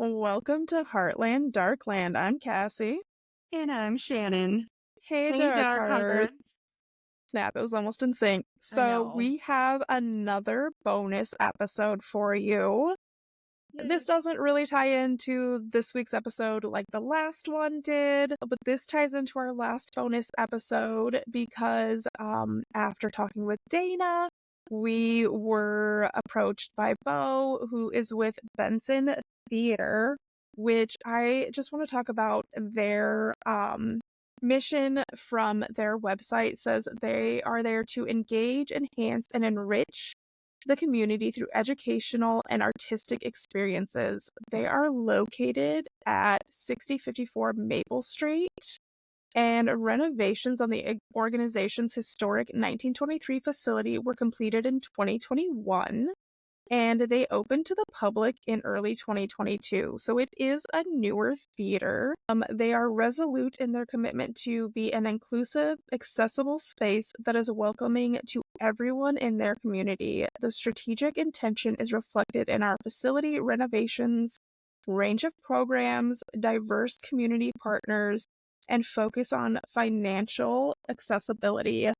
Welcome to Heartland Darkland. I'm Cassie. And I'm Shannon. Hey, Hey, Dark Dark Heart. Hearts. Snap, it was almost in sync. I So, know. we have another bonus episode for you. This Yay. doesn't really tie into this week's episode like the last one did, but this ties into our last bonus episode because after talking with Dana, we were approached by Bo, who is with Benson Theater, which I just want to talk about their mission from their website. Says they are there to engage, enhance, and enrich the community through educational and artistic experiences. They are located at 6054 Maple Street, and renovations on the organization's historic 1923 facility were completed in 2021, and they opened to the public in early 2022. So it is a newer theater. They are resolute in their commitment to be an inclusive, accessible space that is welcoming to everyone in their community. The strategic intention is reflected in our facility renovations, range of programs, diverse community partners, and focus on financial accessibility.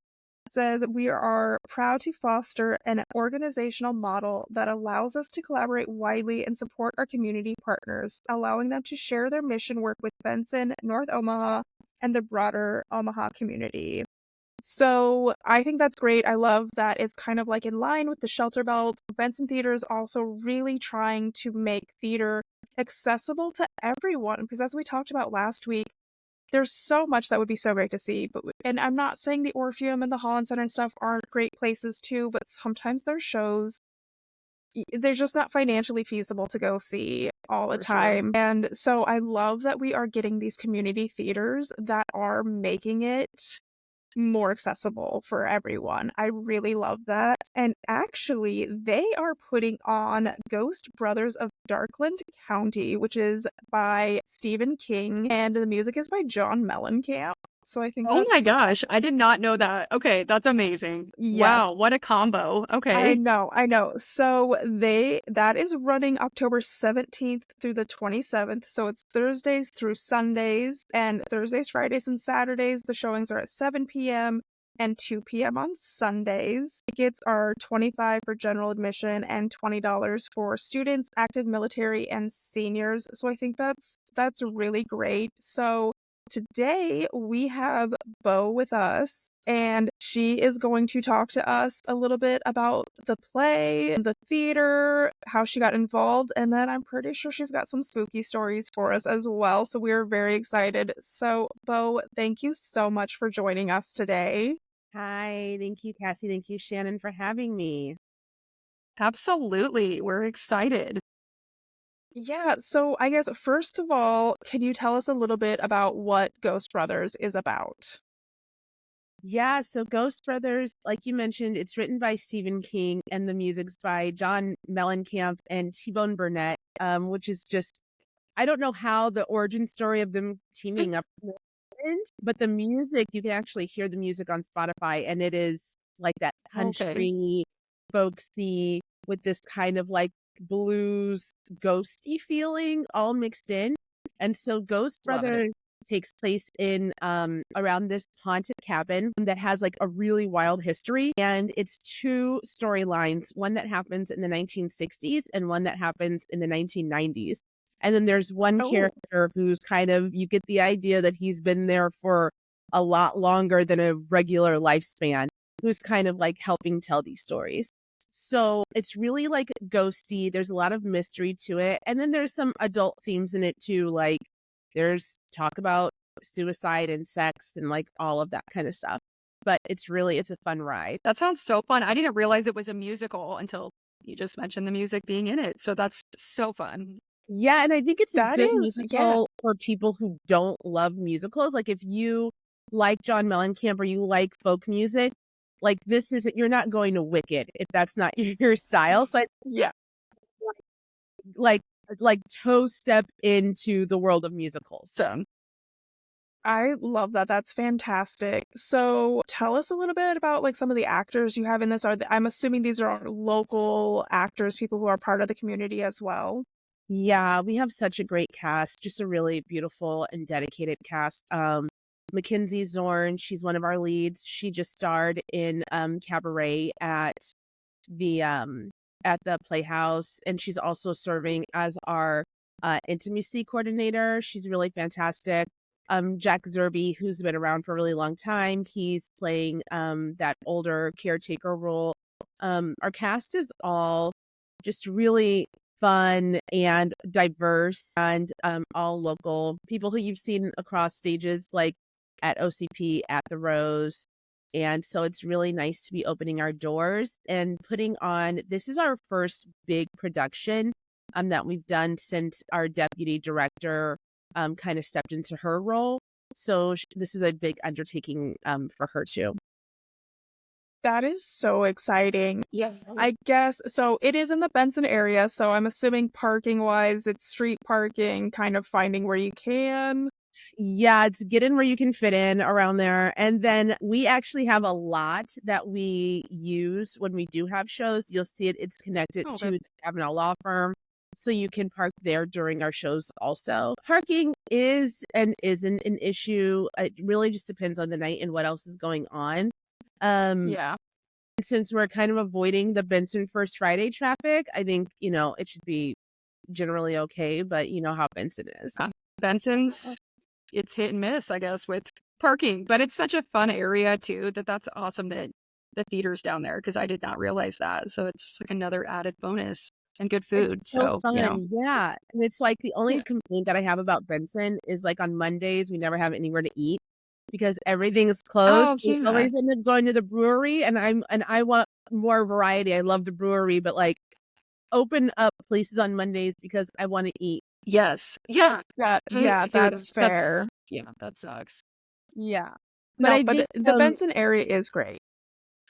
Says we are proud to foster an organizational model that allows us to collaborate widely and support our community partners, allowing them to share their mission work with Benson, North Omaha, and the broader Omaha community. So I think that's great. I love that it's kind of like in line with the shelter belt. Benson Theater is also really trying to make theater accessible to everyone because as we talked about last week, there's so much that would be so great to see. And I'm not saying the Orpheum and the Holland Center and stuff aren't great places too, but sometimes their shows they're just not financially feasible to go see all the For sure. time. And so I love that we are getting these community theaters that are making it more accessible for everyone. I really love that. And actually, they are putting on Ghost Brothers of Darkland County, which is by Stephen King, and the music is by John Mellencamp. So I think Oh my that's, gosh, I did not know that. Okay, that's amazing. yes, Wow, what a combo. I Okay. know, I know. So that is running October 17th through the 27th. So it's Thursdays through Sundays, and Thursdays, Fridays, and Saturdays. The showings are at 7 p.m. and 2 p.m. on Sundays. Tickets are $25 for general admission and $20 for students, active military, and seniors. So I think that's really great. So today we have Bo with us, and she is going to talk to us a little bit about the play, the theater, how she got involved, and then I'm pretty sure she's got some spooky stories for us as well. So we're very excited. So, Bo, thank you so much for joining us today. Hi, thank you, Cassie. Thank you, Shannon, for having me. Absolutely. We're excited. Yeah, so I guess first of all, can you tell us a little bit about what Ghost Brothers is about? Yeah, so Ghost Brothers, like you mentioned, it's written by Stephen King and the music's by John Mellencamp and T-Bone Burnett, which is just, I don't know how the origin story of them teaming up happened, but the music, you can actually hear the music on Spotify, and it is like that Okay. country, folksy, with this kind of like blues, ghosty feeling all mixed in. And so Ghost Love it. Brothers takes place in around this haunted cabin that has like a really wild history, and it's two storylines, one that happens in the 1960s and one that happens in the 1990s. And then there's one Oh, character who's kind of, you get the idea that he's been there for a lot longer than a regular lifespan, who's kind of like helping tell these stories. So it's really like ghosty. There's a lot of mystery to it. And then there's some adult themes in it too. Like there's talk about suicide and sex and like all of that kind of stuff. But it's a fun ride. That sounds so fun. I didn't realize it was a musical until you just mentioned the music being in it. So that's so fun. Yeah, and I think it's a that good is, yeah. musical for people who don't love musicals. Like if you like John Mellencamp or you like folk music, like this isn't, you're not going to Wicked if that's not your style. So I Yeah. like like toe step into the world of musicals. So I love that. That's fantastic. So tell us a little bit about like some of the actors you have in this. I'm assuming these are local actors, people who are part of the community as well. Yeah, we have such a great cast, just a really beautiful and dedicated cast. Mackenzie Zorn, she's one of our leads. She just starred in Cabaret the um at the Playhouse, and she's also serving as our intimacy coordinator. She's really fantastic. Jack Zerby, who's been around for a really long time, he's playing that older caretaker role. Our cast is all just really fun and diverse, and all local people who you've seen across stages like at OCP, at the Rose. And so it's really nice to be opening our doors and putting on, this is our first big production that we've done since our deputy director kind of stepped into her role. So this is a big undertaking for her too. That is so exciting. Yeah. I guess so. It is in the Benson area, so I'm assuming parking wise, it's street parking, kind of finding where you can. Yeah, it's get in where you can fit in around there. And then we actually have a lot that we use when we do have shows. You'll see it's connected Oh, to okay. the Kavanaugh Law Firm. So you can park there during our shows also. Parking is and isn't an issue. It really just depends on the night and what else is going on. Yeah. Since we're kind of avoiding the Benson First Friday traffic, I think, it should be generally okay, but you know how Benson is. Benson's, it's hit and miss, I guess, with parking, but it's such a fun area too that's awesome that the theater's down there because I did not realize that. So it's like another added bonus and good It's food. so So, fun, yeah, and it's like the only Yeah. complaint that I have about Benson is, like, on Mondays, we never have anywhere to eat because everything is Oh, closed. We yeah. always end up going to the brewery, and I want more variety. I love the brewery, but, like, open up places on Mondays because I wanna eat. Yes. Yeah. Yeah, Hear that's that. That's, fair. yeah, that sucks. Yeah, but No, I but think, the Benson area is great.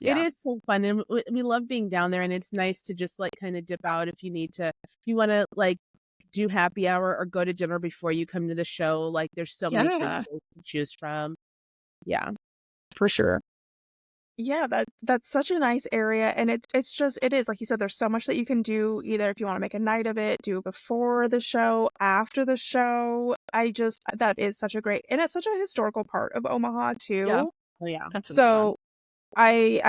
it Yeah. is so fun, and we love being down there, and it's nice to just, like, kinda dip out if you wanna, like, do happy hour or go to dinner before you come to the show, like, there's so many Yeah, places to choose from. Yeah. for sure. Yeah, that's such a nice area, and it's just it is like you said. There's so much that you can do. Either if you want to make a night of it, do it before the show, after the show. That is such a great, and it's such a historical part of Omaha Yeah, too. Oh, yeah. that sounds fun. So I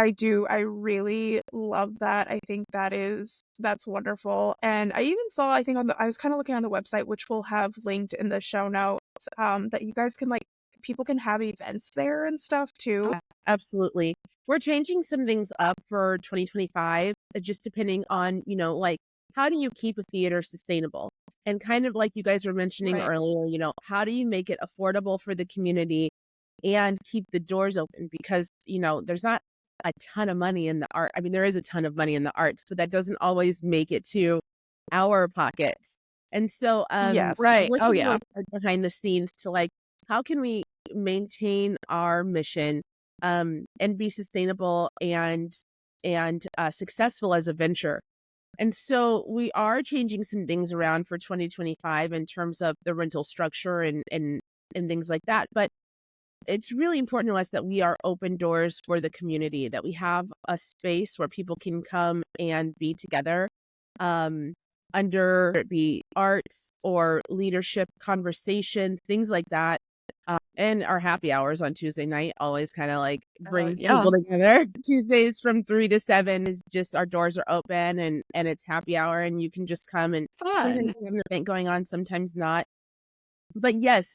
really love that. I think that's wonderful. And I even saw, I think I was kind of looking on the website, which we'll have linked in the show notes, that you guys can people can have events there and stuff too. Yeah, absolutely. We're changing some things up for 2025, just depending on, like, how do you keep a theater sustainable? And kind of like you guys were mentioning Right. earlier, how do you make it affordable for the community and keep the doors open? Because, there's not a ton of money in the art. I mean, there is a ton of money in the arts, but that doesn't always make it to our pockets. And so, Yes. Right. Oh, working yeah. really hard behind the scenes to, like, how can we maintain our mission and be sustainable and successful as a venture. And so we are changing some things around for 2025 in terms of the rental structure and things like that. But it's really important to us that we are open doors for the community, that we have a space where people can come and be together, um, under it be arts or leadership conversations, things like that. And our happy hours on Tuesday night always kind of like brings Yeah. people together. Tuesdays from 3 to 7 is just our doors are open and it's happy hour and you can just come, and sometimes Fun. we have an event going on, sometimes not. But yes,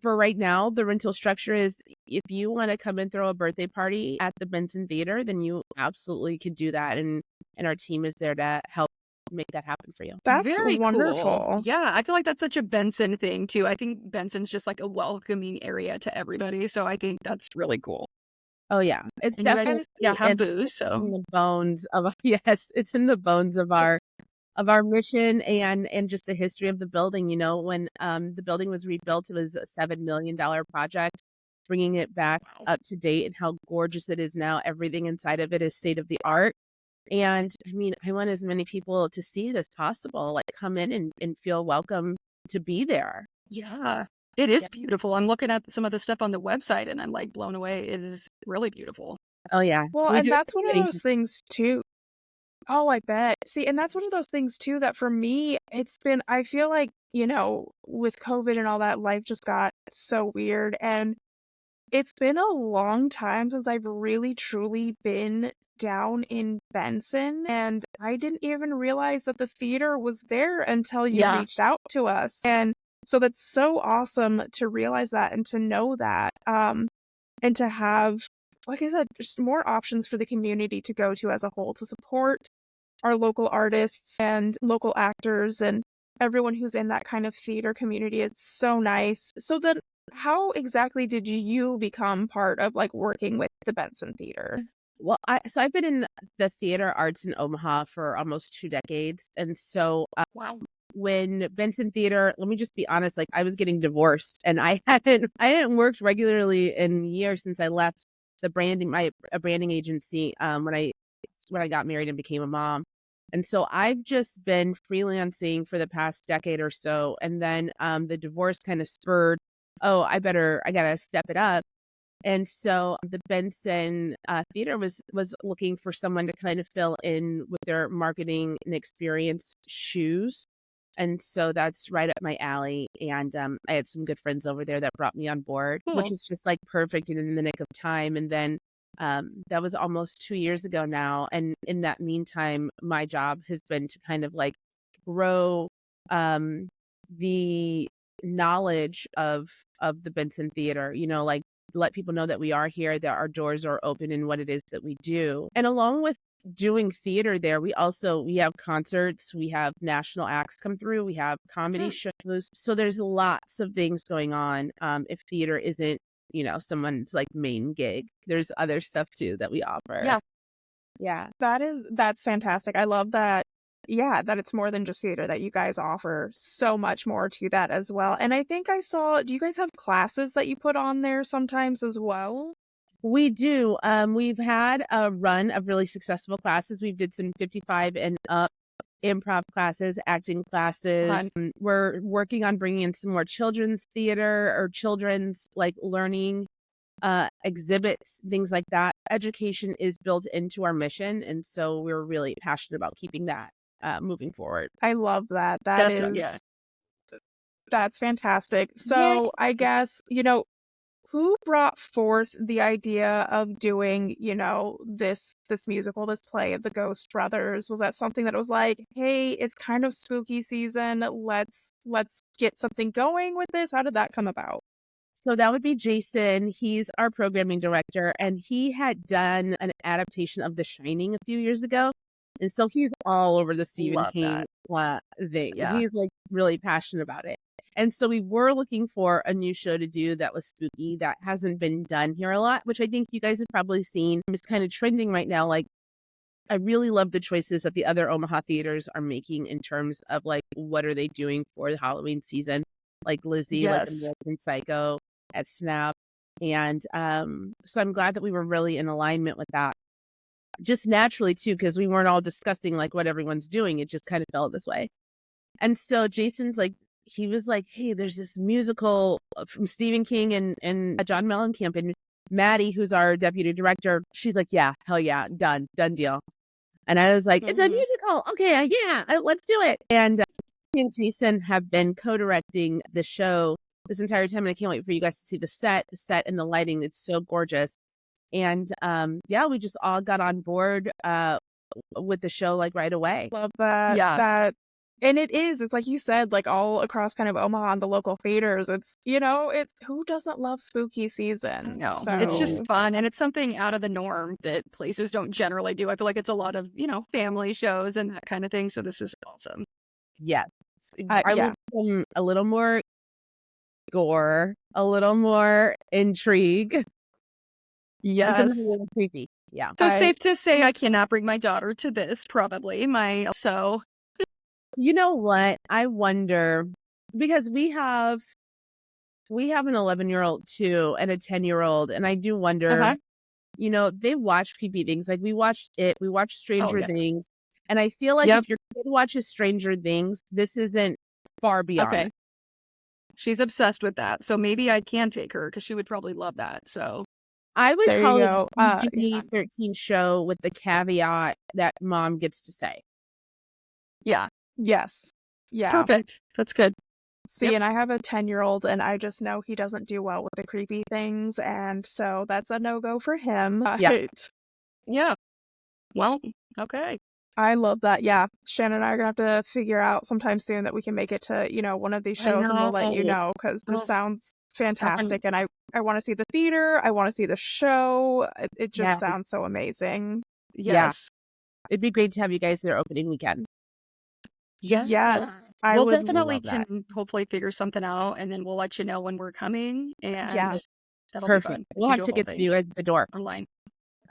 for right now, the rental structure is if you want to come and throw a birthday party at the Benson Theater, then you absolutely could do that. And our team is there to help make that happen for you. That's Very cool. wonderful. Yeah, I feel like that's such a Benson thing too. I think Benson's just like a welcoming area to everybody. So I think that's really cool. Oh yeah, it's And you guys, definitely yeah, have in booze. So the bones of yes, it's in the bones of our mission and just the history of the building. When the building was rebuilt, it was a $7 million project. Bringing it back wow. up to date and how gorgeous it is now. Everything inside of it is state of the art. And I mean, I want as many people to see it as possible, like come in and feel welcome to be there. Yeah, it Yeah. is beautiful. I'm looking at some of the stuff on the website and I'm like blown away. It is really beautiful. Oh yeah. Well, We and do that's one of getting those things too. Oh, I bet. See, and that's one of those things too that for me, I feel like, with COVID and all that, life just got so weird. And it's been a long time since I've really truly been down in Benson, and I didn't even realize that the theater was there until you Yeah. reached out to us. And so that's so awesome to realize that and to know that, and to have, like I said, just more options for the community to go to as a whole to support our local artists and local actors and everyone who's in that kind of theater community. It's so nice. So then how exactly did you become part of like working with the Benson Theater? Well, I've been in the theater arts in Omaha for almost 2 decades, and so Wow. when Benson Theater, let me just be honest, like I was getting divorced, and I hadn't worked regularly in years since I left the branding agency when I got married and became a mom. And so I've just been freelancing for the past decade or so, and then the divorce kind of spurred, oh, I gotta step it up. And so the Benson Theater was looking for someone to kind of fill in with their marketing and experience shoes. And so that's right up my alley. And I had some good friends over there that brought me on board, which Cool. is just like perfect and in the nick of time. And then that was almost 2 years ago now. And in that meantime, my job has been to kind of like grow the knowledge of the Benson Theater, like let people know that we are here, that our doors are open and what it is that we do. And along with doing theater there, we have concerts, we have national acts come through, we have comedy Hmm. shows. So there's lots of things going on. If theater isn't, someone's like main gig, there's other stuff too that we offer. Yeah. Yeah. That's fantastic. I love that. Yeah, that it's more than just theater, that you guys offer so much more to that as well. And I think I saw, do you guys have classes that you put on there sometimes as well? We do. We've had a run of really successful classes. We've did some 55 and up improv classes, acting classes. Fun. We're working on bringing in some more children's theater or children's like learning exhibits, things like that. Education is built into our mission, and so we're really passionate about keeping that moving forward. I love that. Yeah. That's fantastic. Yeah. So I guess, who brought forth the idea of doing, this musical, this play of the Ghost Brothers? Was that something that was like, hey, it's kind of spooky season, let's get something going with this? How did that come about? So that would be Jason. He's our programming director, and he had done an adaptation of The Shining a few years ago. And so he's all over the Stephen Love King thing. Yeah. He's like really passionate about it. And so we were looking for a new show to do that was spooky, that hasn't been done here a lot, which I think you guys have probably seen. It's kind of trending right now. Like, I really love the choices that the other Omaha theaters are making in terms of like, what are they doing for the Halloween season? Like Lizzie, like Yes. American Psycho at Snap. And so I'm glad that we were really in alignment with that. Just naturally too, because we weren't all discussing like what everyone's doing. It just kind of felt this way. And so Jason's like, he was like, hey, there's this musical from Stephen King and John Mellencamp, and Maddie, who's our deputy director, she's like, yeah, hell yeah, done deal. And I was like, it's a Mhm. musical. Okay, yeah, let's do it. And he and Jason have been co-directing the show this entire time, and I can't wait for you guys to see the set and the lighting. It's so gorgeous. And yeah, we just all got on board with the show like right away. Love that. Yeah. And it's like you said, like all across kind of Omaha and the local theaters. It's, who doesn't love spooky season? No, So it's just fun, and it's something out of the norm that places don't generally do. I feel like it's a lot of, family shows and that kind of thing. So this is awesome. Yes. I yeah. want some a little more gore, a little more intrigue, and Yes. something a little creepy. Yeah. So safe to say I cannot bring my daughter to this, probably. You know what? I wonder, because we have an 11-year-old too and a 10-year-old, and I do wonder, they watch creepy things. Like we watched Stranger yeah. Things, and I feel like Yep. if your kid watches Stranger Things, this isn't far beyond Okay. it. She's obsessed with that. So maybe I can take her because she would probably love that. So I would There you call it go. a Yeah. PG-13 show with the caveat that mom gets to say. Yeah. Yes. Yeah. Perfect. That's good. See, Yep. and I have a 10-year-old, and I just know he doesn't do well with the creepy things, and so that's a no-go for him. Yeah. Yeah. Well, okay. I love that. Yeah. Shannon and I are gonna have to figure out sometime soon that we can make it to, one of these I shows, and we'll let you know. know, because this Oh, sounds darn. fantastic, and I want to see the theater. I want to see the show. It just Yes. sounds so amazing. Yeah. Yes. It'd be great to have you guys there opening weekend. Yes. Yes, I We'll would definitely love that. can hopefully figure something out, and then we'll let you know when we're coming, and Yeah. that'll be Perfect. fun. We'll We have do a whole tickets for thing you guys at the door. online.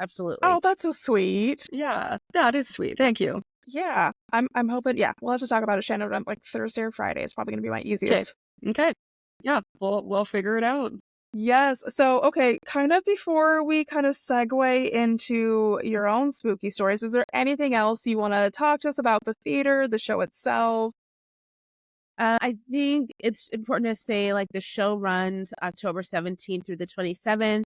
Absolutely. Oh, that's so sweet. Yeah, that is sweet. Thank you. Yeah, I'm hoping. Yeah, we'll have to talk about it, Shannon. On, like Thursday or Friday is probably gonna be my Okay. easiest. Okay. Yeah, we'll figure it out. Yes. So, okay, kind of before we kind of segue into your own spooky stories, is there anything else you want to talk to us about the theater, the show itself? I think it's important to say, like, the show runs October 17th through the 27th.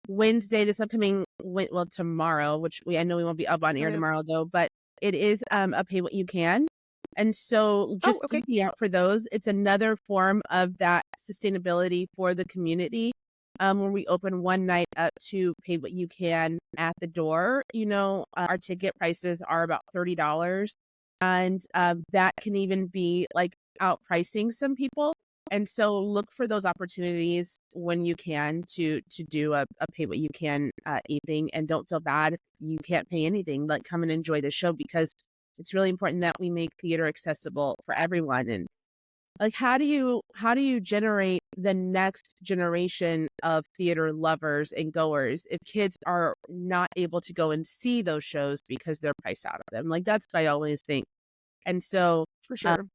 Wednesday, this upcoming, well, tomorrow, which I know we won't be up on air Right. tomorrow though, but it is a pay what you can. And so Oh, just okay. keep the out for those. It's another form of that sustainability for the community. Where we open one night up to pay what you can at the door. Our ticket prices are about $30. And that can even be like outpricing some people. And so look for those opportunities when you can to do a pay what you can evening, and don't feel bad if you can't pay anything. Like, come and enjoy the show, because it's really important that we make theater accessible for everyone. And like, how do you generate the next generation of theater lovers and goers if kids are not able to go and see those shows because they're priced out of them? Like, that's what I always think. And so For sure.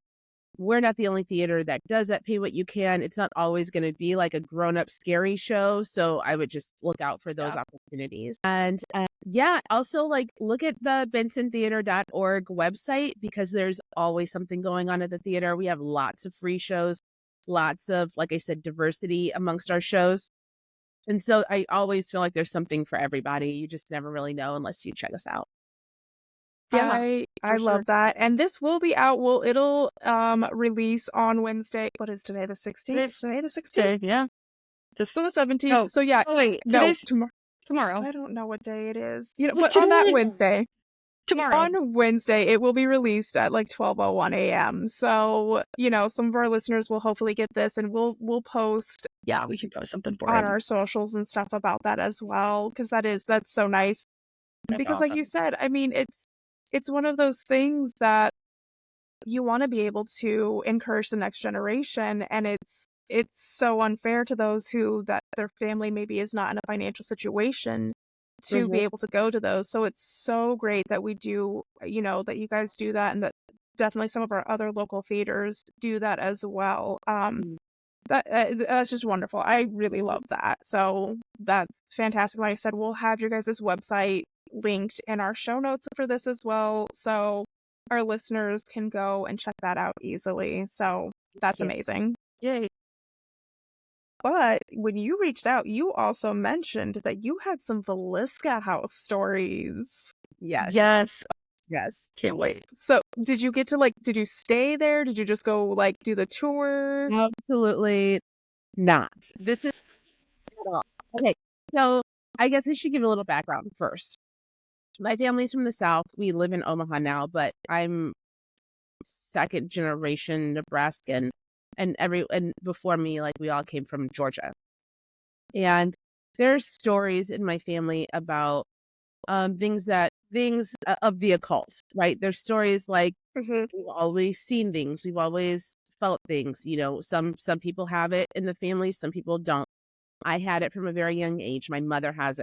we're not the only theater that does that pay what you can. It's not always going to be like a grown-up scary show. So I would just look out for those Yeah. opportunities. And yeah, also, like, look at the bensontheater.org website, because there's always something going on at the theater. We have lots of free shows, lots of, like I said, diversity amongst our shows. And so I always feel like there's something for everybody. You just never really know unless you check us out. Yeah, I for sure. love that. And this will be out. It'll release on Wednesday. What is today? The 16th? Today the 16th? Okay, yeah. Just So the 17th. no. So yeah, Oh wait, no, today's tomorrow. tomorrow. I don't know what day it is. It's But on that today. Wednesday. Tomorrow. On Wednesday, it will be released at like 12:01 a.m. So, some of our listeners will hopefully get this, and we'll post Yeah, we can post something for on it. our socials and stuff about that as well, because that's so nice. That's Because like you awesome. said, I mean, it's one of those things that you want to be able to encourage the next generation, and it's so unfair to those who that their family maybe is not in a financial situation to be Mhm. able to go to those. So it's so great that we do, that you guys do that, and that definitely some of our other local theaters do that as well. Mm. That's just wonderful. I really love that. So that's fantastic. Like I said, we'll have your guys' website linked in our show notes for this as well, so our listeners can go and check that out easily. So that's Yeah. amazing. Yay. But when you reached out, you also mentioned that you had some Velisca House stories. Yes. Yes. Yes. Can't wait. So did you get to did you stay there? Did you just go do the tour? Absolutely not. This is okay. So I guess I should give a little background first. My family's from the South. We live in Omaha now, but I'm second generation Nebraskan, and before me, like, we all came from Georgia. And there's stories in my family about things of the occult, right? There's stories like, Mm-hmm. we've always seen things, we've always felt things. Some people have it in the family, some people don't. I had it from a very young age. My mother has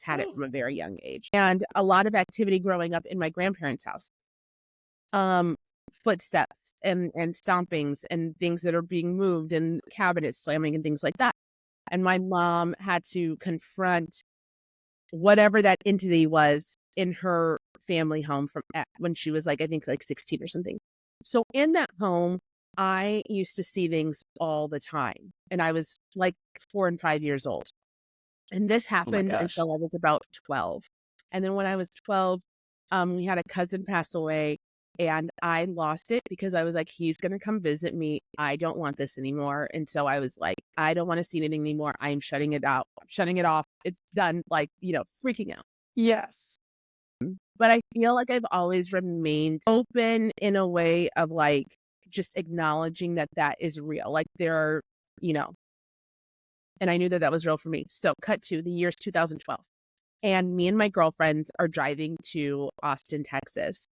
had it from a very young age. And a lot of activity growing up in my grandparents' house. Footsteps and stompings and things that are being moved and cabinets slamming and things like that. And my mom had to confront whatever that entity was in her family home when she was, like, I think, like 16 or something. So in that home, I used to see things all the time. And I was like 4 and 5 years old. And this Oh my happened gosh. until I was about 12. And then when I was 12, we had a cousin pass away, and I lost it because I was like, he's going to come visit me. I don't want this anymore. And so I was like, I don't want to see anything anymore. I'm shutting it out. I'm shutting it off. It's done. Like, freaking out. Yes. But I feel like I've always remained open in a way of like just acknowledging that that is real. Like there are, and I knew that that was real for me. So cut to the year's 2012. And me and my girlfriends are driving to Austin, Texas.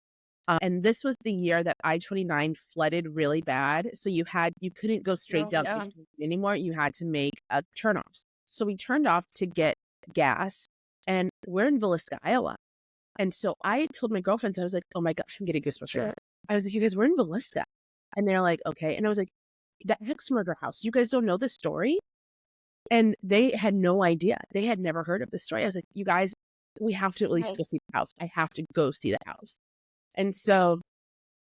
And this was the year that I-29 flooded really bad. So you couldn't go straight Oh, down yeah. I-29 anymore. You had to make a turnoff. So we turned off to get gas, and we're in Villisca, Iowa. And so I told my girlfriends, I was like, oh my gosh, I'm getting goosebumps right now. I was like, you guys, we're in Villisca. And they're like, okay. And I was like, the ex murder house, you guys don't know the story? And they had no idea. They had never heard of the story. I was like, you guys, we have to at least go see the house. I have to go see the house. And so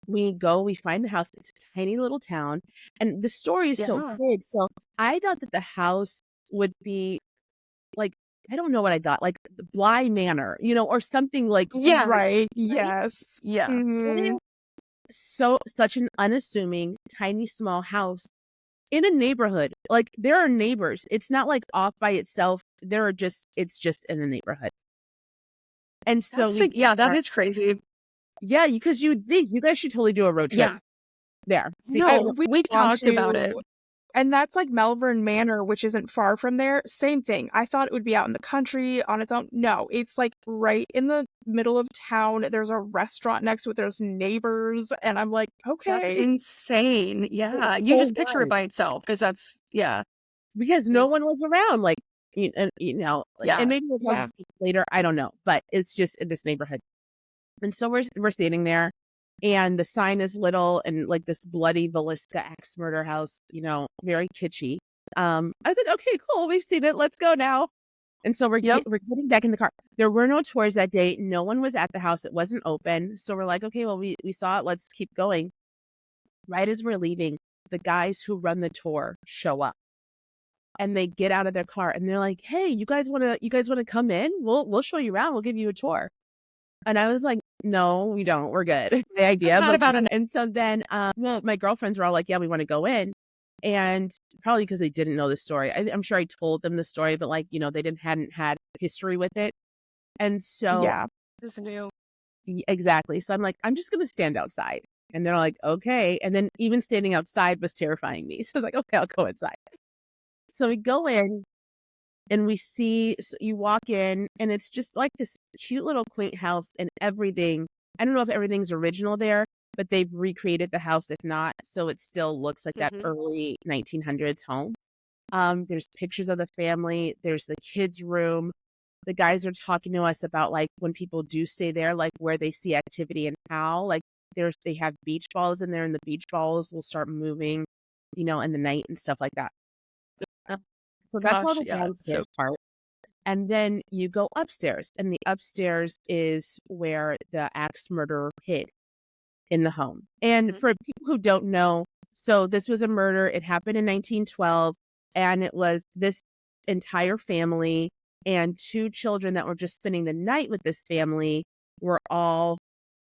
we find the house. It's a tiny little town. And the story is so Yeah. big. So I thought that the house would be like, I don't know what I thought, like the Bly Manor, or something like, Yeah. Right. right? Yes. Yeah. Mhm. Such an unassuming, tiny, small house in a neighborhood. Like there are neighbors. It's not like off by itself. It's just in the neighborhood. And so That is crazy. yeah, because you would think you guys should totally do a road trip Yeah. there. No, We we've want talked about it. to, and that's like Malvern Manor, which isn't far from there. Same thing. I thought it would be out in the country on its own. No, it's like right in the middle of town. There's a restaurant next to it. There's neighbors, and I'm like, That's okay. insane. Yeah. It You so just picture it was. by itself because Because no one was around, like, and Yeah. maybe we'll talk later. I don't know, but it's just in this neighborhood. And so we're standing there, and the sign is little and like this bloody Villisca axe murder house, very kitschy. I was like, okay, cool, we've seen it. Let's go now. And so we're getting back in the car. There were no tours that day. No one was at the house. It wasn't open. So we're like, okay, well, we saw it. Let's keep going. Right as we're leaving, the guys who run the tour show up. And they get out of their car and they're like, hey, you guys wanna come in? We'll show you around. We'll give you a tour. And I was like, no, we don't. We're good. The idea. Not about an And so then, my girlfriends were all like, yeah, we want to go in. And probably because they didn't know the story. I'm sure I told them the story, but like, they hadn't had history with it. And so, Yeah. just new. exactly. So I'm like, I'm just going to stand outside. And they're like, okay. And then even standing outside was terrifying me. So I was like, okay, I'll go inside. So we go in and so you walk in and it's just like this cute little quaint house and everything. I don't know if everything's original there, but they've recreated the house if not. So it still looks like that early 1900s home. There's pictures of the family. There's the kids' room. The guys are talking to us about like when people do stay there, like where they see activity and how. Like they have beach balls in there, and the beach balls will start moving, in the night and stuff like that. So that's all the downstairs part. And then you go upstairs, and the upstairs is where the axe murderer hid in the home. And for people who don't know, so this was a murder. It happened in 1912, and it was this entire family and 2 children that were just spending the night with this family were all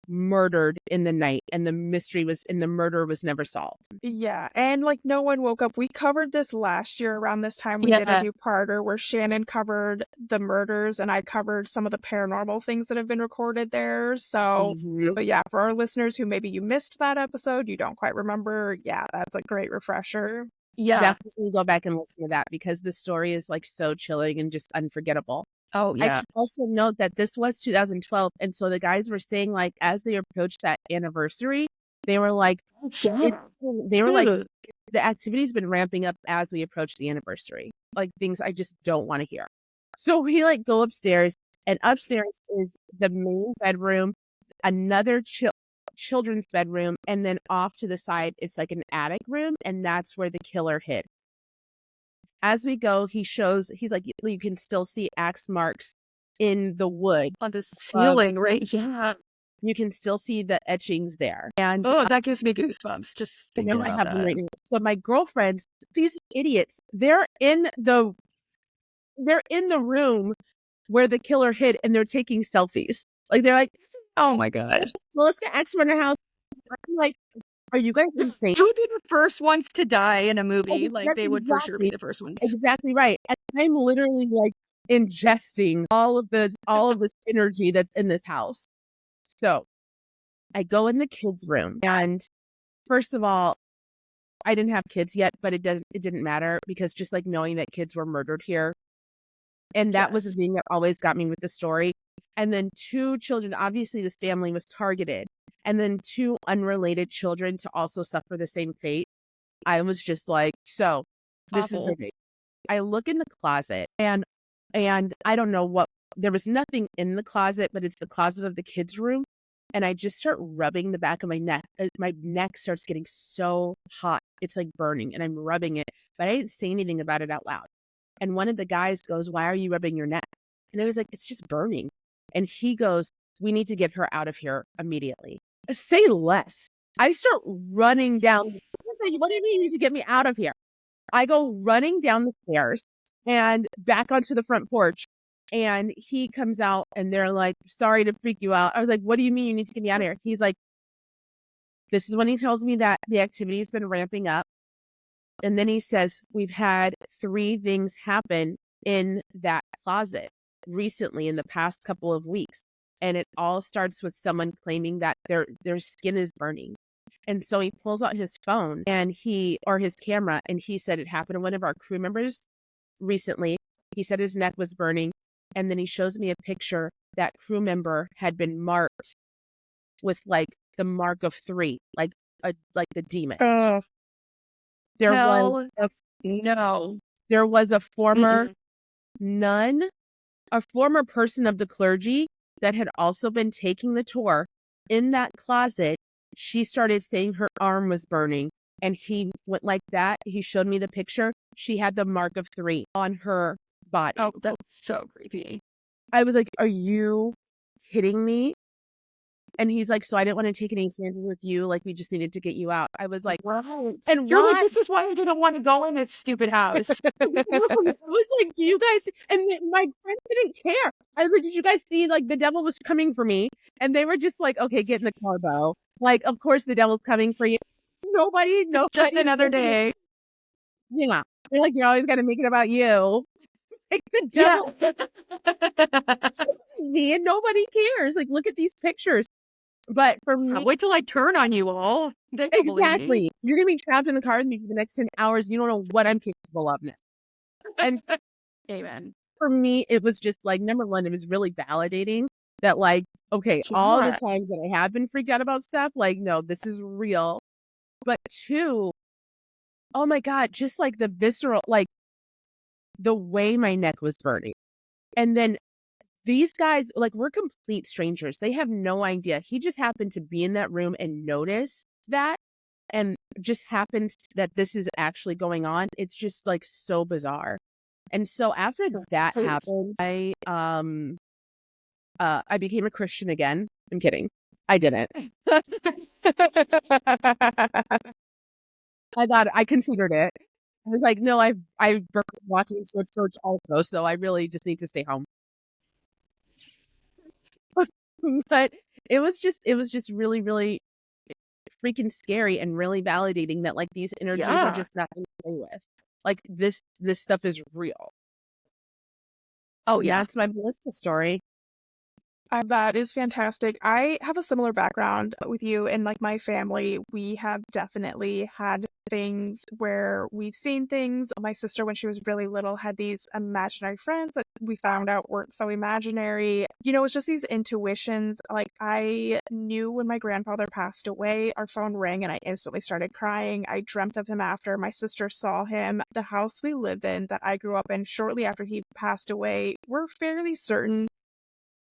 murdered in the night, and the murder was never solved. Yeah, and like no one woke up. We covered this last year around this time. We did a two-parter where Shannon covered the murders and I covered some of the paranormal things that have been recorded there. So, but yeah, for our listeners who maybe you missed that episode, you don't quite remember, yeah, that's a great refresher. Yeah. Definitely go back and listen to that because the story is like so chilling and just unforgettable. Oh, yeah. I should also note that this was 2012. And so the guys were saying like, as they approached that anniversary, they were like, the activity's been ramping up as we approach the anniversary, like things I just don't want to hear. So we like go upstairs, and upstairs is the main bedroom, another children's bedroom, and then off to the side, it's like an attic room. And that's where the killer hid. As we go, he's like, you can still see axe marks in the wood. On the ceiling, right? Yeah. You can still see the etchings there. And that gives me goosebumps just thinking about that. Right now. So my girlfriends, these idiots, they're in the they're in the room where the killer hid and they're taking selfies. Like they're like, Oh my god. Melissa X in her house. I'm like, are you guys insane? They would be the first ones to die in a movie. Like, That's they would for sure be the first ones. exactly right. And I'm literally like ingesting all of this energy that's in this house. So I go in the kids' room, and first of all, I didn't have kids yet, but it didn't matter, because just like knowing that kids were murdered here, and that was the Yes. thing that always got me with the story. And then 2 children, obviously this family was targeted, and then 2 unrelated children to also suffer the same fate. I was just like, so this is the Awful. thing. I look in the closet, and I don't know what, there was nothing in the closet, but it's the closet of the kids' room. And I just start rubbing the back of my neck. My neck starts getting so hot. It's like burning, and I'm rubbing it, but I didn't say anything about it out loud. And one of the guys goes, "Why are you rubbing your neck?" And I was like, "It's just burning." And he goes, "We need to get her out of here immediately." Say less. I start running down. What do you mean you need to get me out of here? I go running down the stairs and back onto the front porch. And he comes out, and they're like, "Sorry to freak you out." I was like, "What do you mean you need to get me out of here?" He's like, this is when he tells me that the activity has been ramping up. And then he says, "We've had 3 things happen in that closet recently in the past couple of weeks. And it all starts with someone claiming that their skin is burning." And so he pulls out his phone or his camera, and he said it happened to one of our crew members recently. He said his neck was burning. And then he shows me a picture. That crew member had been marked with like the mark of 3, like the demon. There was Hell no. a former Mm-mm. nun, a former person of the clergy that had also been taking the tour. In that closet, she started saying her arm was burning, and he went like that. He showed me the picture. She had the mark of 3 on her body. Oh, that's so creepy. I was like, "Are you kidding me?" And he's like, "So I didn't want to take any chances with you. Like, we just needed to get you out." I was like, Right. "And You're like, why?" this is why I didn't want to go in this stupid house. Exactly. I was like, "Do you guys?" And then my friend didn't care. I was like, "Did you guys see? Like, the devil was coming for me," and they were just like, "Okay, get in the car, Bo. Like, of course the devil's coming for you." Just Nobody's another making it. day. Yeah, they're like, "You always got to make it about you." Like the Yeah. devil chose me, and nobody cares. Like, look at these pictures. But for me, Wait till I turn on you all. They don't believe me. exactly, you're gonna be trapped in the car with me for the next 10 hours. You don't know what I'm capable of now. And Amen. for me, it was just like, number one, it was really validating that, like, okay, all the Yeah. times that I have been freaked out about stuff, like, no, this is real. But 2, oh my God, just like the visceral, like the way my neck was burning. And then these guys, like, we're complete strangers. They have no idea. He just happened to be in that room and notice that, and just happens that this is actually going on. It's just like so bizarre. And so after that happened, I became a Christian again. I'm kidding. I didn't. I thought I considered it. I was like, no, I broke walking to a church also, so I really just need to stay home. But it was just really, really freaking scary, and really validating that, like, these energies are Yeah. just nothing to play with. Like, this stuff is real. Oh, And yeah. that's my Melissa story. That is fantastic. I have a similar background with you, and like my family, we have definitely had things where we've seen things. My sister, when she was really little, had these imaginary friends that we found out weren't so imaginary. You know, it's just these intuitions. Like, I knew when my grandfather passed away, our phone rang and I instantly started crying. I dreamt of him after. My sister saw him. The house we lived in that I grew up in shortly after he passed away, we're fairly certain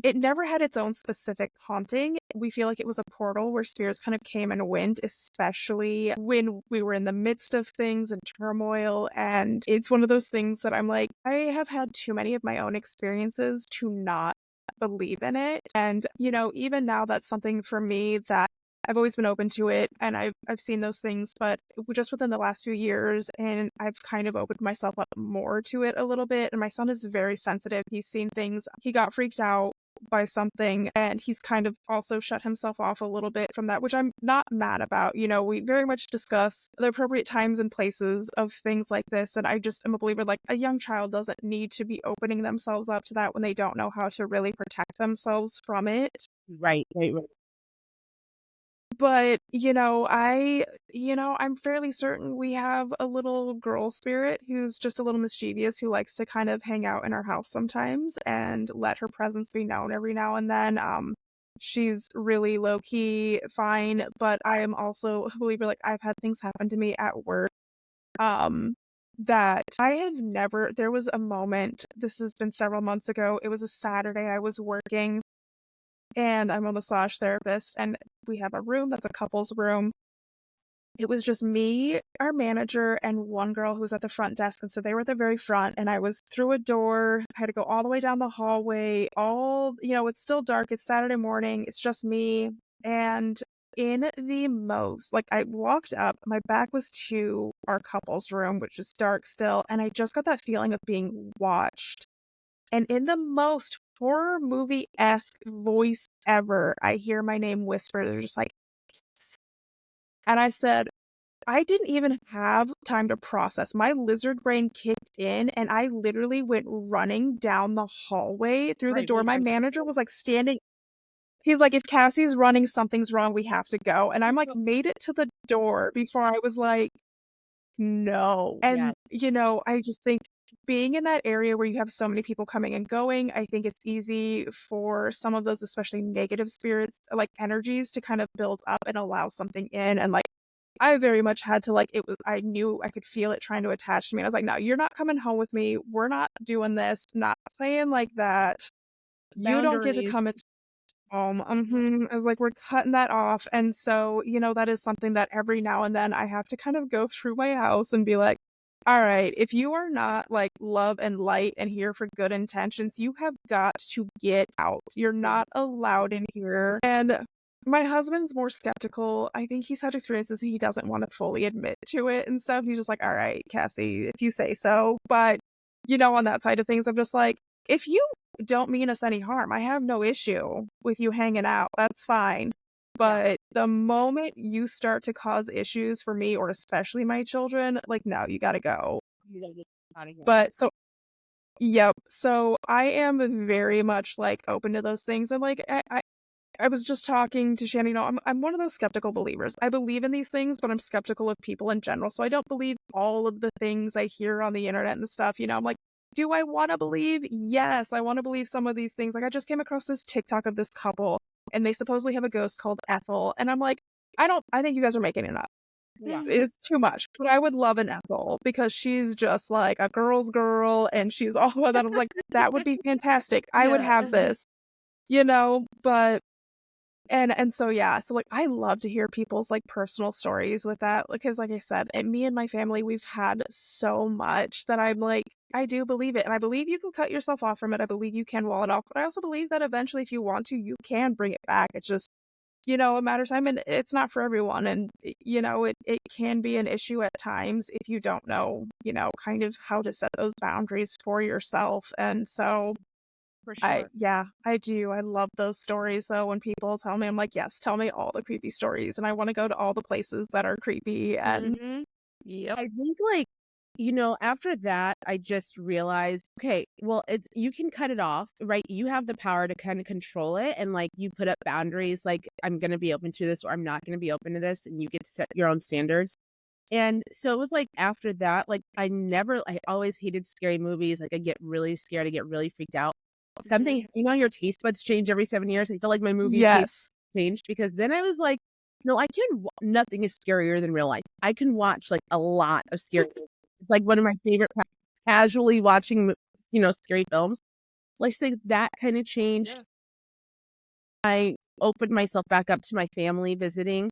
it never had its own specific haunting. We feel like it was a portal where spirits kind of came and went, especially when we were in the midst of things and turmoil. And it's one of those things that I'm like, I have had too many of my own experiences to not believe in it. And, you know, even now, that's something for me that I've always been open to it, and I've seen those things, but just within the last few years, and I've kind of opened myself up more to it a little bit. And my son is very sensitive. He's seen things. He got freaked out by something, and he's kind of also shut himself off a little bit from that, which I'm not mad about. You know, we very much discuss the appropriate times and places of things like this, and I just am a believer, like, a young child doesn't need to be opening themselves up to that when they don't know how to really protect themselves from it. Right, right, right. But, I'm fairly certain we have a little girl spirit who's just a little mischievous, who likes to kind of hang out in our house sometimes and let her presence be known every now and then. She's really low key, fine, but I am also a believer, like, I've had things happen to me at work, um, that I have never, there was a moment, this has been several months ago, it was a Saturday, I was working, and I'm a massage therapist, and we have a room that's a couple's room. It was just me, our manager, and one girl who was at the front desk, and so they were at the very front, and I was through a door, I had to go all the way down the hallway, it's still dark, it's Saturday morning, it's just me, and in the most, like, I walked up, my back was to our couple's room, which is dark still, and I just got that feeling of being watched. And in the most horror movie-esque voice ever, I hear my name whispered. They're just like, and I said, I didn't even have time to process. My lizard brain kicked in, and I literally went running down the hallway through the Right, door. right, My right. manager was like standing. He's like, if Cassie's running, something's wrong. We have to go. And I'm like, made it to the door before I was like, no. Yeah, And, I just think being in that area where you have so many people coming and going, I think it's easy for some of those, especially negative spirits, like energies, to kind of build up and allow something in. And like, I very much had to, like, I knew I could feel it trying to attach to me. And I was like, no, you're not coming home with me. We're not doing this, not playing like that. You don't get to boundaries. come into home. I was like, we're cutting that off. And so, that is something that every now and then I have to kind of go through my house and be like, all right, if you are not like love and light and here for good intentions, you have got to get out. You're not allowed in here. And my husband's more skeptical. I think he's had experiences and he doesn't want to fully admit to it and stuff. He's just like, all right, Cassie, if you say so. But, on that side of things, I'm just like, if you don't mean us any harm, I have no issue with you hanging out. That's fine. But the moment you start to cause issues for me, or especially my children, like, no, you gotta go. You gotta get out of here. But so, yep. So I am very much like open to those things. And like, I was just talking to Shannon, I'm one of those skeptical believers. I believe in these things, but I'm skeptical of people in general. So I don't believe all of the things I hear on the internet and stuff. I'm like, do I want to believe? Yes, I want to believe some of these things. Like, I just came across this TikTok of this couple, and they supposedly have a ghost called Ethel. And I'm like, I think you guys are making it up. Yeah. It's too much. But I would love an Ethel because she's just like a girl's girl, and she's all of that. I was like, that would be fantastic. I would have this, but. And so, yeah, so like, I love to hear people's like personal stories with that, because like I said, me and my family, we've had so much that I'm like, I do believe it. And I believe you can cut yourself off from it. I believe you can wall it off. But I also believe that eventually, if you want to, you can bring it back. It's just, a matter of time, and it's not for everyone. And, it can be an issue at times if you don't know, kind of how to set those boundaries for yourself. And so, For sure. I do. I love those stories though. When people tell me, I'm like, yes, tell me all the creepy stories. And I want to go to all the places that are creepy. And Yep. I think like, after that, I just realized, okay, well, you can cut it off, right? You have the power to kind of control it, and like you put up boundaries, like I'm going to be open to this or I'm not going to be open to this, and you get to set your own standards. And so it was like after that, like I always hated scary movies. Like I get really scared, I get really freaked out. Something, your taste buds change every 7 years. I feel like my movie taste yes, changed, because then I was like, no, nothing is scarier than real life. I can watch like a lot of scary movies. It's like one of my favorite casually watching, scary films. Like, so that kind of changed. I opened myself back up to my family visiting.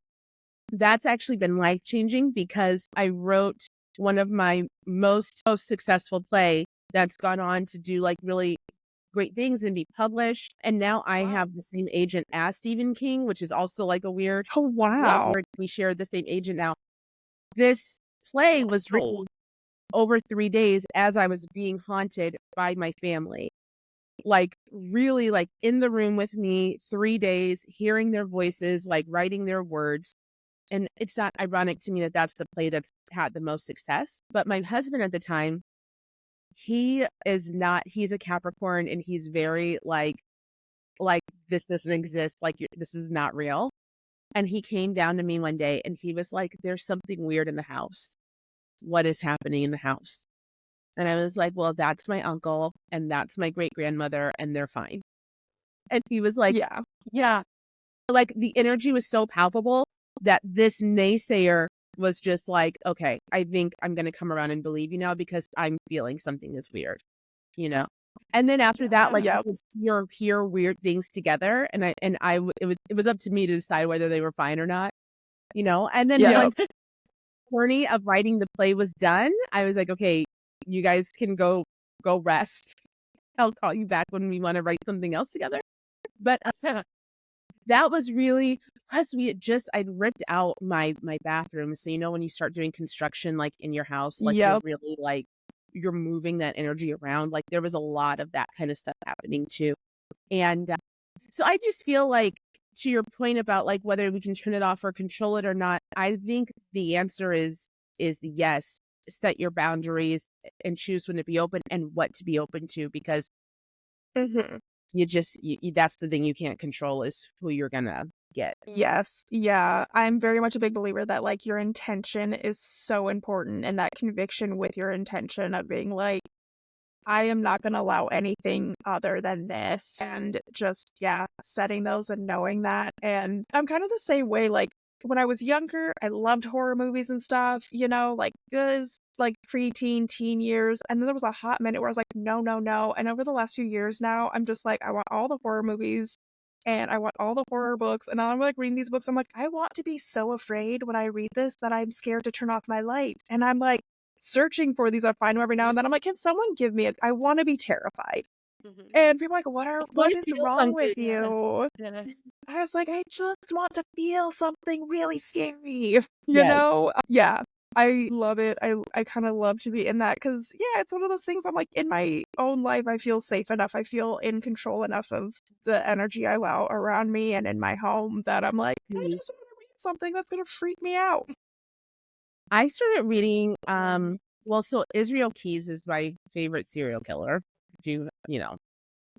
That's actually been life-changing, because I wrote one of my most successful play that's gone on to do like really great things and be published. And now I have the same agent as Stephen King, which is also like a weird, Oh, wow. we share the same agent now. This play was written over 3 days as I was being haunted by my family. Like really like in the room with me 3 days, hearing their voices, like writing their words. And it's not ironic to me that that's the play that's had the most success. But my husband at the time, he's a Capricorn, and he's very like this doesn't exist. Like this is not real. And he came down to me one day and he was like, there's something weird in the house. What is happening in the house? And I was like, well, that's my uncle and that's my great grandmother and they're fine. And he was like, Yeah. Yeah. like the energy was so palpable that this naysayer was just like, okay, I think I'm going to come around and believe you now because I'm feeling something is weird, you know? And then after that, like I would see or hear weird things together, and it was up to me to decide whether they were fine or not, you know? And then once the journey of writing the play was done, I was like, okay, you guys can go rest. I'll call you back when we want to write something else together. But that was really, plus I'd ripped out my bathroom. So, you know, when you start doing construction, like in your house, like you're really like, you're moving that energy around. Like there was a lot of that kind of stuff happening too. And so I just feel like, to your point about like whether we can turn it off or control it or not, I think the answer is yes. Set your boundaries and choose when to be open and what to be open to, because that's the thing you can't control is who you're gonna get. Yes. Yeah. I'm very much a big believer that like your intention is so important, and that conviction with your intention of being like, I am not going to allow anything other than this, and just, setting those and knowing that. And I'm kind of the same way. Like when I was younger, I loved horror movies and stuff, you know, like good, like preteen, teen years. And then there was a hot minute where I was like, no, no, no. And over the last few years now, I'm just like, I want all the horror movies and I want all the horror books. And I'm like reading these books. I'm like, I want to be so afraid when I read this that I'm scared to turn off my light. And I'm like, searching for these. I find them every now and then. I'm like, can someone give me I want to be terrified. And people are like, what is wrong with you? I was like, I just want to feel something really scary, you know? Yeah, I love it. I kind of love to be in that because, it's one of those things. I'm like, in my own life, I feel safe enough. I feel in control enough of the energy I allow around me and in my home that I'm like, I just want to read something that's going to freak me out. I started reading, so Israel Keys is my favorite serial killer. You know.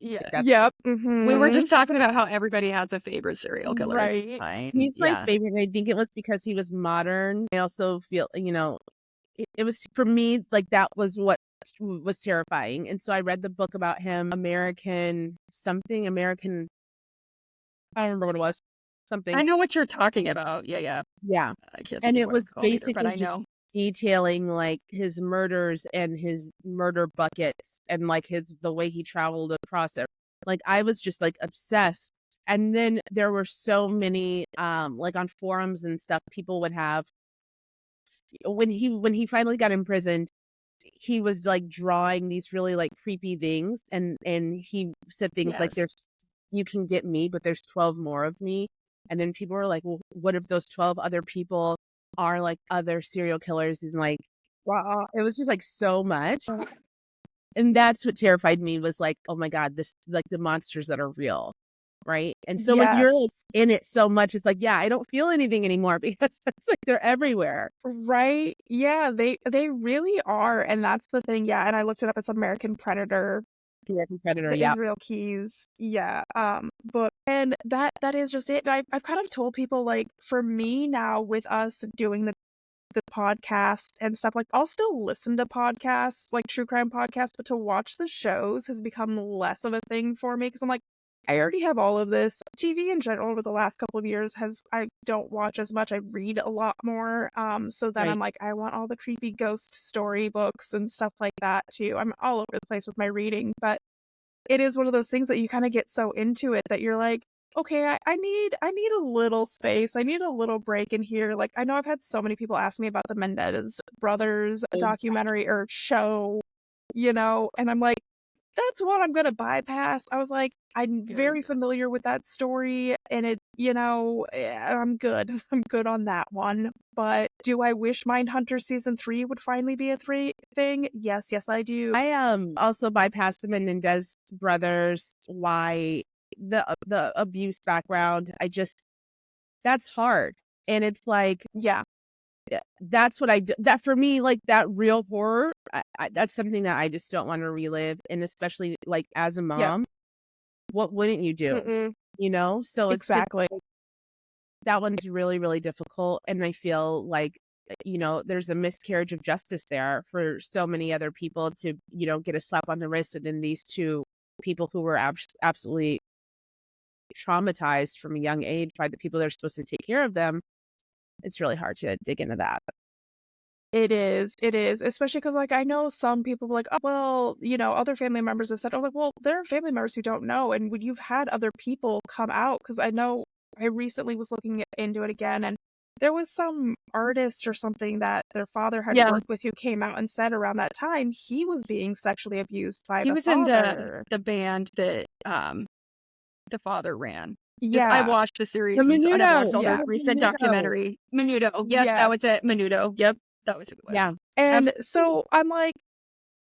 Yeah. We were just talking about how everybody has a favorite serial killer. Right. It's fine. He's my favorite. I think it was because he was modern. I also feel, you know, it was for me, like that was what was terrifying. And so I read the book about him, American, I don't remember what it was. Something. I know what you're talking about. Yeah. I can't and think it of what was it's called either, basically but I just know. detailing like his murders and his murder buckets and like the way he traveled across it. Like I was just like obsessed. And then there were so many like on forums and stuff, people would have, when he finally got imprisoned, he was like drawing these really like creepy things, and he said things like, you can get me, but there's 12 more of me. And then people were like, well, what if those 12 other people are like other serial killers? And like, wow, it was just like so much. And that's what terrified me, was like, oh my God, this, like the monsters that are real. Right. And so when you're like in it so much, it's like, I don't feel anything anymore because it's like they're everywhere. Right. Yeah, they really are. And that's the thing. Yeah. And I looked it up. It's American Predator. American Predator, The Israel Keys. Yeah. Book. And that is just it. And I've kind of told people, like, for me now, with us doing the podcast and stuff, like I'll still listen to podcasts, like true crime podcasts, but to watch the shows has become less of a thing for me because I'm like, I already have all of this. TV in general over the last couple of years I don't watch as much. I read a lot more. So then I'm like, I want all the creepy ghost story books and stuff like that too. I'm all over the place with my reading, but it is one of those things that you kind of get so into it that you're like, okay, I need a little space. I need a little break in here. Like, I know I've had so many people ask me about the Mendez brothers documentary or show, you know, and I'm like, that's what I'm gonna bypass. I was like, I'm Very very good. familiar with that story, and it, I'm good. I'm good on that one. But do I wish Mindhunter season 3 would finally be a thing? Yes, I do. I also bypassed the Menendez brothers. Why the abuse background? That's hard, and it's like Yeah, that's what that for me, like that real horror. That's something that I just don't want to relive, and especially like as a yeah, mom, what wouldn't you do? mm-mm, So it's just exactly. that one's really, really difficult. And I feel like, there's a miscarriage of justice there for so many other people to, get a slap on the wrist. And then these two people who were absolutely traumatized from a young age by the people that are supposed to take care of them. It's really hard to dig into that. It is, especially because, like, I know some people were like, oh, well, other family members have said, oh, like, well, there are family members who don't know, and when you've had other people come out, because I know I recently was looking into it again, and there was some artist or something that their father had Yeah, worked with who came out and said around that time he was being sexually abused by he the was in father. the band that the father ran. Just I Yeah, watched the The series, and so I never Menudo. watched all It yeah, the was recent Menudo. documentary. Menudo. Yep, that yes. was it. Menudo. Yep, that was who it Yeah. was. And Absolutely. so I'm like,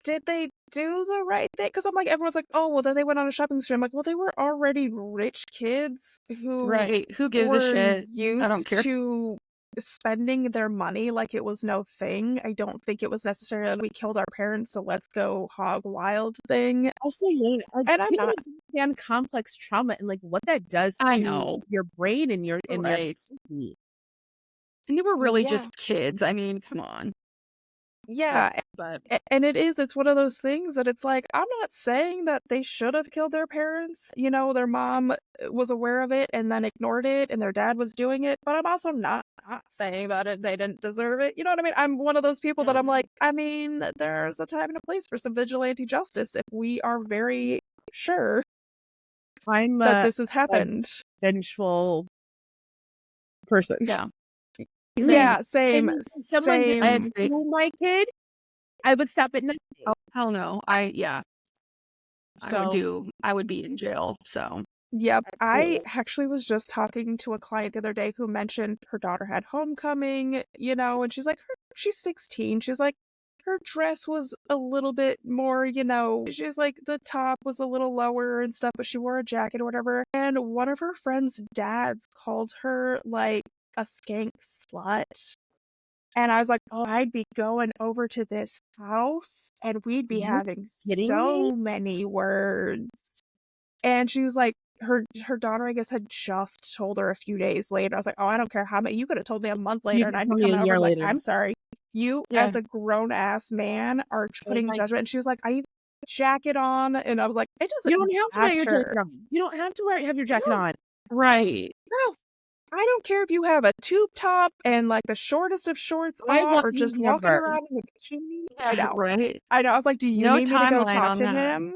did they do the right thing? Because I'm like, everyone's like, oh, well, then they went on a shopping spree. I'm like, well, they were already rich kids who Right. Who gives a were shit? I don't used care. to spending their money like it was no thing. I don't think it was necessarily we killed our parents, so let's go hog wild thing. Also, yeah, like And I'm people not don't understand complex trauma and like what that does I to know. your brain and your Right. psyche. And they were really yeah. just kids. I mean, come on. Yeah, But and it's one of those things that it's like, I'm not saying that they should have killed their parents. Their mom was aware of it and then ignored it, and their dad was doing it, but I'm also not saying that they didn't deserve it. You know what I mean? I'm one of those people that I'm like, I mean, there's a time and a place for some vigilante justice if we are very sure I'm that this has a happened. vengeful person. yeah, same. Yeah, same, If someone did I same. agree. to my kid, I would stop at nothing. Oh, hell no. So I would be in jail. So Yep. I absolutely. actually was just talking to a client the other day who mentioned her daughter had homecoming, and she's like, she's 16. She's like, her dress was a little bit more, she's like, the top was a little lower and stuff, but she wore a jacket or whatever. And one of her friend's dads called her like a skank slut. And I was like, oh, I'd be going over to this house and we'd Are be you having kidding me? so many words. And she was like, her daughter, I guess, had just told her a few days later. I was like, oh, I don't care how many. You could have told me a month You later, and can I'd tell be me a coming over year and like, later. I'm sorry. You, yeah. as a grown ass man, are Oh putting my, judgment. And she was like, I even have a jacket on, and I was like, it you doesn't don't have to wear your matter. jacket on. You don't have to have your jacket No, on. Right. no. I don't care if you have a tube top and like the shortest of shorts I on, want or you just walking never. around in a bikini. I Yeah, know. right. I know. I was like, do you No need me to go timeline talk on to that. him?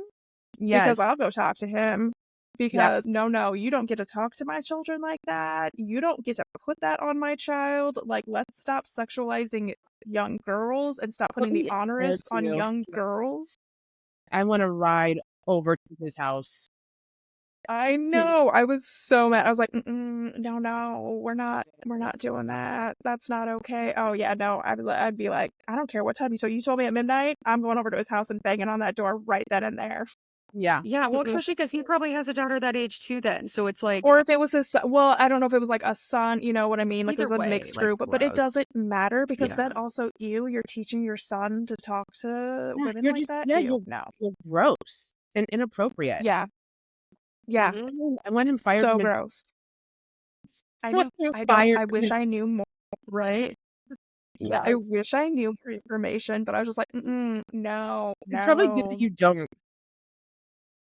Because Yes. I'll go talk to him. Yep. Because no, you don't get to talk to my children like that. You don't get to put that on my child. Like, let's stop sexualizing young girls and stop putting the Totally onerous agree on with you. young girls. I want to ride over to his house. I know. I was so mad. I was like, no, we're not doing that. That's not okay. Oh yeah, no. I'd be like, I don't care what time you told me at midnight. I'm going over to his house and banging on that door right then and there. Yeah. Yeah, well, Mm-mm. especially because he probably has a daughter that age too then. So it's like, Or if it was his son, well, I don't know if it was like a son, you know what I mean? Like it either was a way, mixed like, group, but it gross. doesn't matter because Yeah. then also you're teaching your son to talk to Yeah. women You're like just, that. yeah, Ew, no. you're gross and inappropriate. Yeah, yeah, I want him fired so from his, gross. I I want know. him I don't. fired I from wish his, I knew more. Right? I yes. wish I knew more information, but I was just like, no, It's probably good that no. you don't.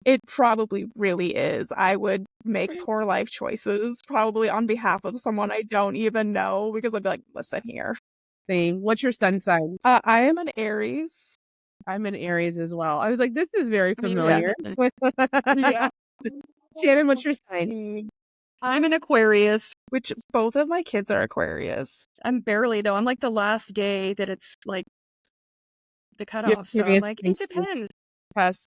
It probably really is. I would make poor life choices, probably on behalf of someone I don't even know, because I'd be like, listen here. Thing. What's your sun sign? I am an Aries. I'm an Aries as well. I was like, this is very I mean, yeah. familiar. With Yeah. Shannon, what's your sign? I'm an Aquarius. Which both of my kids are Aquarius. I'm barely though. I'm like the last day that it's like the Your cutoff. So I'm previous like, it Pisces depends. test.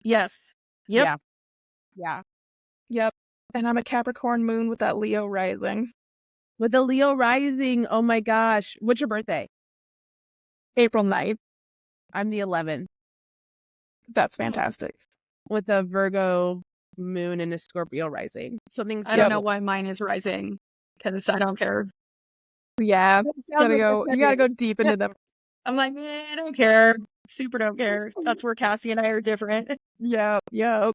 Yes. Yep. Yeah. Yeah. Yep. And I'm a Capricorn moon with that Leo rising. With the Leo rising, oh my gosh. What's your birthday? April 9th. I'm the 11th. That's fantastic. With a Virgo moon and a Scorpio rising. Something. I don't know why mine is rising because I don't care. Yeah. That sounds like You gotta go deep into them. I'm like, I don't care. Super don't care. That's where Casie and I are different. Yep. Yep.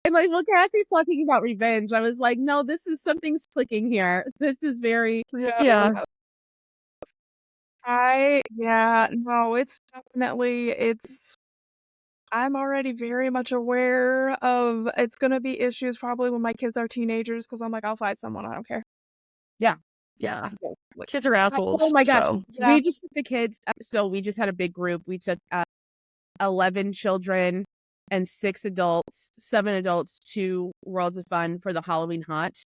And like, well, Cassie's talking about revenge. I was like, no, this is something's clicking here. This is very. Yeah. No, it's definitely, I'm already very much aware of it's gonna be issues probably when my kids are teenagers because I'm like, I'll fight someone, I don't care. Yeah. Kids are assholes. Oh my gosh. So. Yeah. We just took the kids. So we just had a big group. We took 11 children and 7 adults to Worlds of Fun for the Halloween Haunt.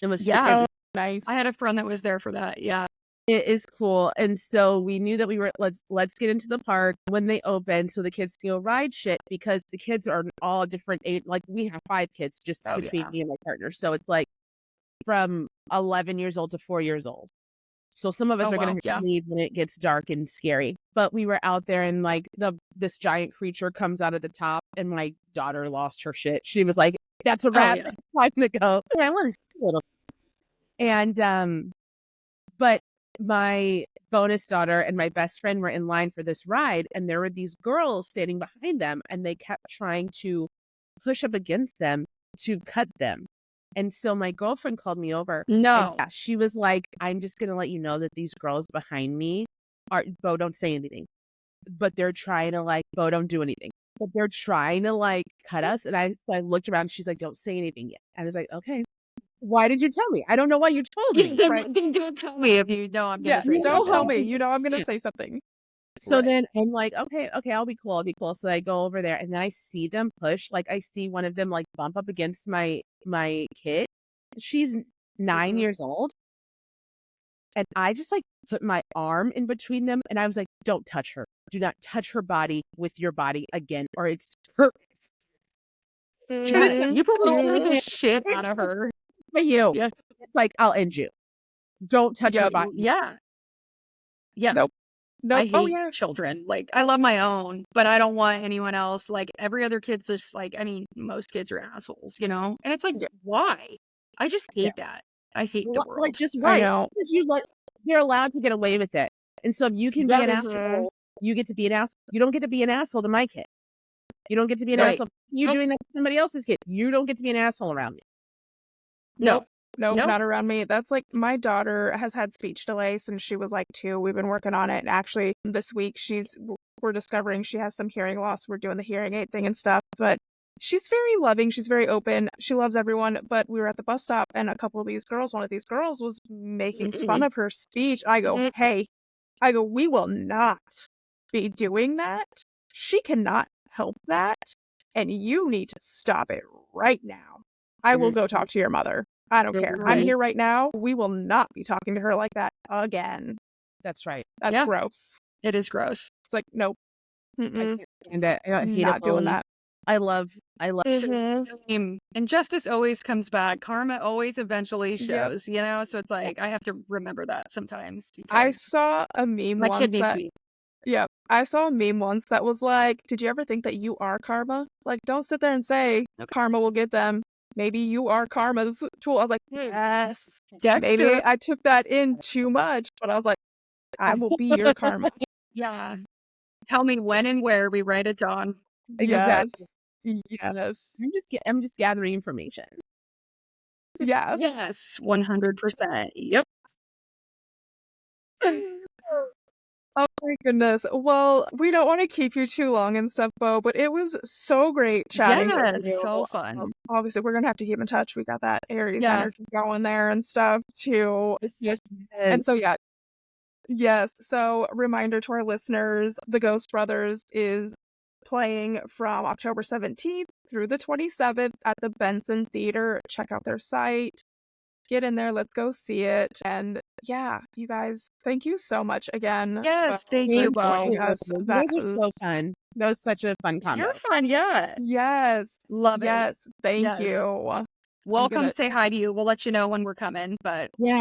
It was Yeah. Nice. I had a friend that was there for that. Yeah. It is cool. And so we knew that we were let's get into the park when they open so the kids can go ride shit because the kids are all different age. Like we have 5 kids just between me and my partner. So it's like from 11 years old to 4 years old. So some of us are going to leave when it gets dark and scary. But we were out there and like this giant creature comes out of the top and my daughter lost her shit. She was like, that's a rat. It's time to go. And I want to see a little. And but my bonus daughter and my best friend were in line for this ride and there were these girls standing behind them and they kept trying to push up against them to cut them. And so my girlfriend called me over. No. And she was like, I'm just going to let you know that these girls behind me Bo, don't say anything. But they're trying to like, Bo, don't do anything. But they're trying to like cut us. And I looked around and she's like, don't say anything yet. I was like, okay. Why did you tell me? I don't know why you told me. Right. Don't tell me if you know I'm going to say something. Don't tell me. You know I'm going to say something. So then I'm like, okay, I'll be cool. So I go over there and then I see them push. Like I see one of them like bump up against my kid. She's 9 years old. And I just like put my arm in between them and I was like, don't touch her. Do not touch her body with your body again or it's her. You probably scared the shit out of her. For you. Yeah. It's like, I'll end you. Don't touch her body. Yeah. Yeah. Nope. I hate children. Like, I love my own, but I don't want anyone else. Like, every other kid's just like, I mean, most kids are assholes, you know? And it's like, why? I just hate that. I hate the world. Like, just right. Because you're allowed to get away with it. And so if you can be an asshole, you get to be an asshole. You don't get to be an asshole to my kid. You don't get to be an asshole. You doing that to somebody else's kid. You don't get to be an asshole around me. Nope, not around me. That's like my daughter has had speech delay since she was like 2. We've been working on it. And actually this week we're discovering she has some hearing loss. We're doing the hearing aid thing and stuff, but she's very loving. She's very open. She loves everyone. But we were at the bus stop and one of these girls was making fun of her speech. I go, hey, we will not be doing that. She cannot help that. And you need to stop it right now. I will go talk to your mother. I don't care. I'm here right now. We will not be talking to her like that again. That's right. That's gross. It is gross. It's like, nope. I can't stand it. I hate not doing that. I love And justice always comes back. Karma always eventually shows, you know? So it's like, I have to remember that sometimes. I saw a meme my kid needs me. Yeah, I saw a meme once that was like, did you ever think that you are karma? Like, don't sit there and say karma will get them. Maybe you are karma's tool. I was like, yes. Dexter. Maybe I took that in too much, but I was like, I will be your karma. Yeah. Tell me when and where we write it down. Yes. I'm just gathering information. Yes. Yes, 100%. Yep. Oh my goodness. Well, we don't want to keep you too long and stuff, Bo, but it was so great chatting with you. So fun. Obviously, we're going to have to keep in touch. We got that Aries energy going there and stuff, too. Yes. And so, yes. So, reminder to our listeners, The Ghost Brothers is playing from October 17th through the 27th at the Benson Theater. Check out their site. get in there. Let's go see it. And yeah, you guys, thank you so much again. Yes, thank for you joining both. us. You That guys are so fun. That was such a fun combo. You're fun, yeah. yes, Love it. yes, thank Yes. you. We'll come gonna- say hi to you. We'll let you know when we're coming, but Yeah,